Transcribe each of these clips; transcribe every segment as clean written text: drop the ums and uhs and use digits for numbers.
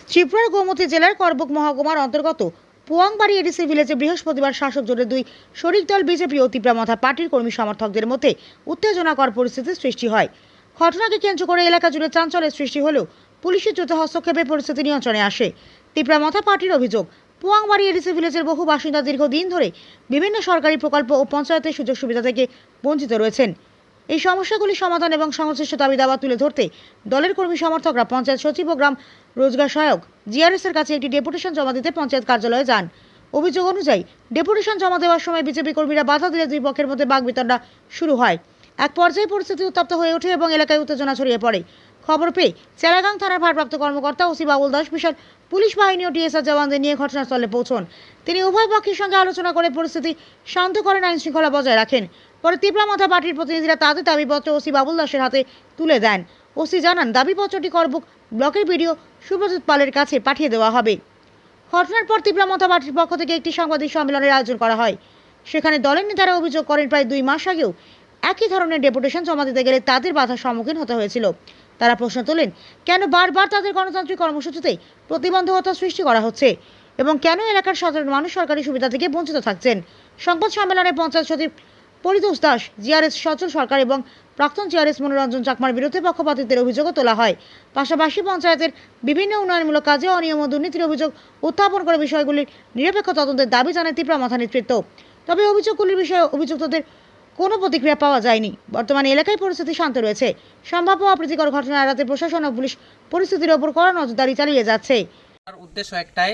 ত্রিপুরার গোমতী জেলার করবুক মহকুমার অন্তর্গত পোয়াংবাড়ি এডিসি ভিলেজে বৃহস্পতিবার শাসক জোটের দুই শরিক দল বিজেপি ও তীব্রামাথা পার্টির কর্মী সমর্থকদের মধ্যে উত্তেজনাকর পরিস্থিতির সৃষ্টি হয়। ঘটনাকে কেন্দ্র করে এলাকা জুড়ে চাঞ্চল্যের সৃষ্টি হলেও পুলিশের দ্রুত হস্তক্ষেপে পরিস্থিতি নিয়ন্ত্রণে আসে। তীব্রামাথা পার্টির অভিযোগ, পোয়াংবাড়ি এডিসি ভিলেজের বহু বাসিন্দা দীর্ঘদিন ধরে বিভিন্ন সরকারি প্রকল্প ও পঞ্চায়েতের সুযোগ সুবিধা থেকে বঞ্চিত রয়েছেন। এই সমস্যাগুলি সমাধান এবং সংশ্লিষ্ট দাবি দাওয়া তুলে ধরতে দলের কর্মী সমর্থকরা পঞ্চায়েত সচিব ও গ্রাম রোজগার সহায়ক জিআরএস এর কাছে একটি ডেপুটেশন জমা দিতে পঞ্চায়েত কার্যালয়ে যান। অভিযোগ অনুযায়ী ডেপুটেশন জমা দেওয়ার সময় বিজেপি কর্মীরা বাধা দিলে দুই পক্ষের মধ্যে বাকবিতণ্ডা শুরু হয়। এক পর্যায়ে পরিস্থিতি উত্তপ্ত হয়ে ওঠে এবং এলাকায় উত্তেজনা ছড়িয়ে পড়ে। খবর পেয়ে চেরাগাং থানার ভারপ্রাপ্ত কর্মকর্তা ওসি বাবুল দাস বিশাল পুলিশ বাহিনী ও ডিএসআর জওয়ানদের নিয়ে ঘটনাস্থলে পৌঁছন। তিনি উভয় পক্ষের সঙ্গে আলোচনা করে পরিস্থিতি শান্ত করেন, আইন শৃঙ্খলা বজায় রাখেন। পরে তীব্রামাথা পার্টির প্রতিনিধিরা তাদের দাবিপত্র ওসি বাবুল দাসের হাতে তুলে দেন। ওসি জানান, দাবিপত্রটি করবুক ব্লকের বিডিও শুভজিৎ পালের কাছে পাঠিয়ে দেওয়া হবে। ঘটনার পর তীব্রামাথা পার্টির পক্ষ থেকে একটি সাংবাদিক সম্মেলনের আয়োজন করা হয়। সেখানে দলের নেতারা অভিযোগ করেন, প্রায় 2 মাস আগেও একই ধরনের ডেপুটেশন জমা দিতে গেলে তাদের বাধার সম্মুখীন হতে হয়েছিল। তারা প্রশ্ন তোলেন, কেন বারবার তাদের গণতান্ত্রিক কর্মসূচিতে প্রতিবন্ধকতা সৃষ্টি করা হচ্ছে এবং কেন এলাকার সাধারণ মানুষ সরকারি সুবিধা থেকে বঞ্চিত থাকছেন। সংবাদ সম্মেলনে পঞ্চায়েত সচিব পরিতোষ দাস, জিআরএস সচল সরকার এবং প্রাক্তন জিআরএস মনোরঞ্জন চাকমার বিরুদ্ধে পক্ষপাতিত্বের অভিযোগও তোলা হয়। পাশাপাশি পঞ্চায়েতের বিভিন্ন উন্নয়নমূলক কাজে অনিয়ম ও দুর্নীতির অভিযোগ উত্থাপন করে বিষয়গুলির নিরপেক্ষ তদন্তের দাবি জানায় তীব্রামাথা নেতৃত্ব। তবে অভিযোগগুলির বিষয়ে অভিযুক্তদের কোনো প্রতিক্রিয়া পাওয়া যায়নি। বর্তমানে এলাকায় পরিস্থিতি শান্ত রয়েছে। সম্ভাব্য অপ্রীতিকর ঘটনা এড়াতে প্রশাসন ও পুলিশ পরিস্থিতির ওপর কড়া নজরদারি চালিয়ে যাচ্ছে। উদ্দেশ্য একটাই,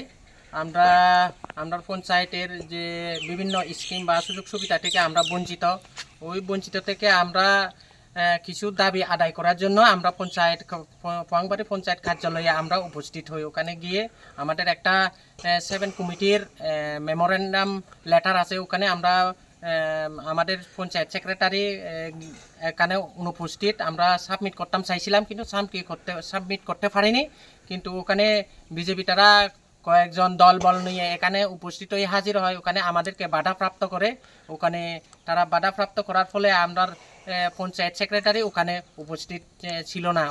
আমরা পঞ্চায়েতের যে বিভিন্ন স্কিম বা সুযোগ সুবিধা থেকে আমরা বঞ্চিত থেকে আমরা কিছু দাবি আদায় করার জন্য আমরা পোয়াংবাড়ি পঞ্চায়েত কার্যালয়ে আমরা উপস্থিত হই। ওখানে গিয়ে আমাদের একটা 7 কমিটির মেমোরেন্ডাম লেটার আছে, ওখানে আমরা আমাদের পঞ্চায়েত সেক্রেটারি এখানে অনুপস্থিত। আমরা সাবমিট করতাম চাইছিলাম, কিন্তু সাবমিট করতে পারিনি। কিন্তু ওখানে বিজেপি তারা কয়েকজন দল নিয়ে এখানে উপস্থিত হয়ে হাজির হয়। ওখানে আমাদেরকে বাধাপ্রাপ্ত করে। ওখানে তারা বাধাপ্রাপ্ত করার ফলে আমরা পঞ্চায়েত সেক্রেটারি ওখানে উপস্থিত ছিল না,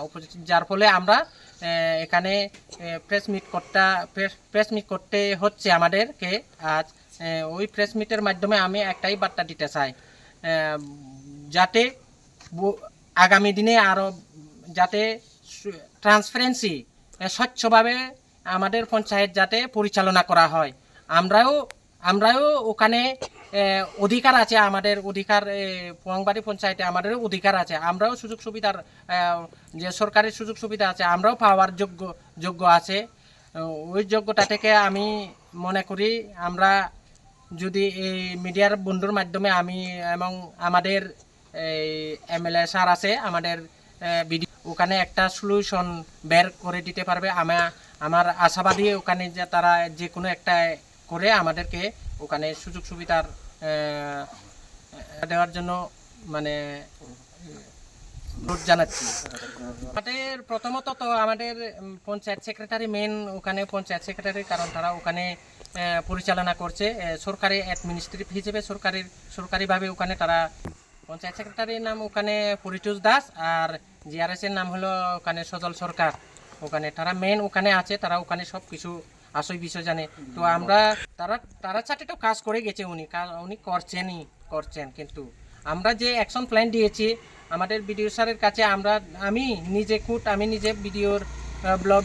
যার ফলে আমরা এখানে প্রেস মিট করতে হচ্ছে আমাদেরকে আজ। ওই প্রেস মিটের মাধ্যমে আমি একটাই বার্তা দিতে চাই, যাতে আগামী দিনে আরও যাতে ট্রান্সপারেন্সি স্বচ্ছভাবে আমাদের পঞ্চায়েত যাতে পরিচালনা করা হয়। আমরাও ওখানে অধিকার আছে, আমাদের অধিকার পোয়াংবাড়ি পঞ্চায়েতে আমাদেরও অধিকার আছে। আমরাও সুযোগ সুবিধার যে সরকারি সুযোগ সুবিধা আছে আমরাও পাওয়ার যোগ্য আছে। ওই যোগ্যতা থেকে আমি মনে করি আমরা যদি এই মিডিয়ার বন্ধুর মাধ্যমে আমি এবং আমাদের এমএলএ স্যার আছে, আমাদের বিডি ওখানে একটা সলিউশন বের করে দিতে পারবে। আমার আশাবাদী ওখানে যে তারা যে কোনো একটা করে আমাদেরকে ওখানে সুযোগ সুবিধার দেওয়ার জন্য মানে জানাচ্ছি। আমাদের প্রথমত তো আমাদের পঞ্চায়েত সেক্রেটারি মেন, ওখানে পঞ্চায়েত সেক্রেটারি, কারণ তারা ওখানে পরিচালনা করছে সরকারি অ্যাডমিনিস্ট্রেটিভ হিসেবে সরকারিভাবে। ওখানে তারা পঞ্চায়েত সেক্রেটারির নাম ওখানে পরিতোষ দাস, আর জিআরএস এর নাম হলো ওখানে সচল সরকার। ওখানে তারা মেন ওখানে আছে, তারা ওখানে সব কিছু বিষয় জানে। তো আমরা তারা সাথে তো কাজ করে গেছে, উনি করছেন। কিন্তু আমরা যে অ্যাকশন প্ল্যান দিয়েছি আমাদের বিডিও স্যারের কাছে, আমি নিজে বিডিওর ব্লক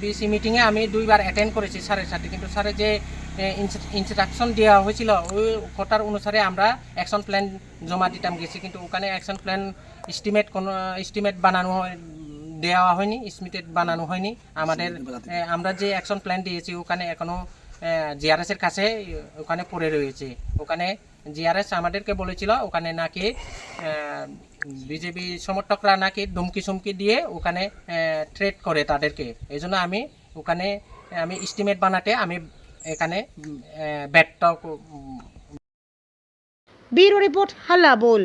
বিসি মিটিংয়ে আমি 2 বার অ্যাটেন্ড করেছি স্যারের সাথে। কিন্তু স্যারের যে ইনস্ট্রাকশন দেওয়া হয়েছিল ওই কথার অনুসারে আমরা অ্যাকশন প্ল্যান জমা দিতাম গেছি, কিন্তু ওখানে অ্যাকশন প্ল্যান এস্টিমেট দেওয়া হয়নি, বানানো হয়নি। আমরা যে অ্যাকশন প্ল্যান দিয়েছি ওখানে এখনো জিআরএস এর কাছে ওখানে পড়ে রয়েছে। ওখানে জিআরএস আমাদেরকে বলেছিল ওখানে নাকি বিজেপি সমর্থকরা নাকি ধমকি দিয়ে ওখানে থ্রেট করে তাদেরকে। এই জন্য আমি এস্টিমেট বানাতে আমি এখানে ব্যর্থ। ব্যুরো রিপোর্ট, হাল্লা বল।